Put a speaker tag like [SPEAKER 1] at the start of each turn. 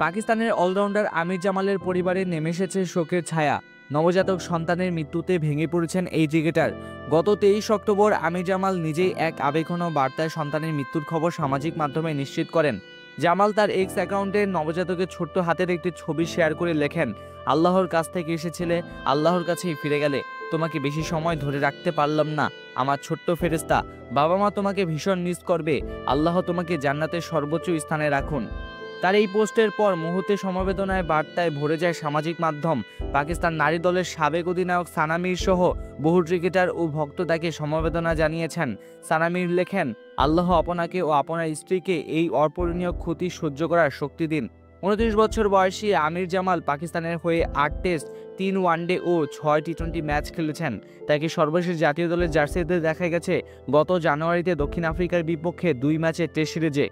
[SPEAKER 1] পাকিস্তানের অলরাউন্ডার আমির জামালের পরিবারে নেমে এসেছে শোকের ছায়া। নবজাতক সন্তানের মৃত্যুতে ভেঙে পড়েছেন এই ক্রিকেটার। গত 23 অক্টোবর আমির জামাল নিজেই এক আবেগঘন বার্তায় সন্তানের মৃত্যুর খবর সামাজিক মাধ্যমে নিশ্চিত করেন। জামাল তার এক্স অ্যাকাউন্টে নবজাতকের ছোট্ট হাতের একটি ছবি শেয়ার করে লেখেন, আল্লাহর কাছ থেকে এসেছিলে, আল্লাহর কাছেই ফিরে গেলে। তোমাকে বেশি সময় ধরে রাখতে পারলাম না আমার ছোট্ট ফেরেশতা। বাবা মা তোমাকে ভীষণ মিস করবে। আল্লাহ তোমাকে জান্নাতের সর্বোচ্চ স্থানে রাখুন। তার এই পোস্টের পর মুহূর্তে সমবেদনায় বার্তায় ভরে যায় সামাজিক মাধ্যম। পাকিস্তান নারী দলের সাবেক অধিনায়ক সানা মির সহ বহু ক্রিকেটার ও ভক্ত তাকে সমবেদনা জানিয়েছেন। সানা মির লেখেন, আল্লাহ আপনাকে ও আপনার স্ত্রীকে এই অপূরণীয় ক্ষতি সহ্য করার শক্তি দিন। 29 বছর বয়সী আমির জামাল পাকিস্তানের হয়ে 8 টেস্ট, 3 ওয়ানডে ও 6 টি20 ম্যাচ খেলেছেন। তাকে সর্বশেষ জাতীয় দলের জার্সিতে দেখা গেছে গত জানুয়ারিতে দক্ষিণ আফ্রিকার বিপক্ষে 2 ম্যাচের টেস্ট সিরিজে।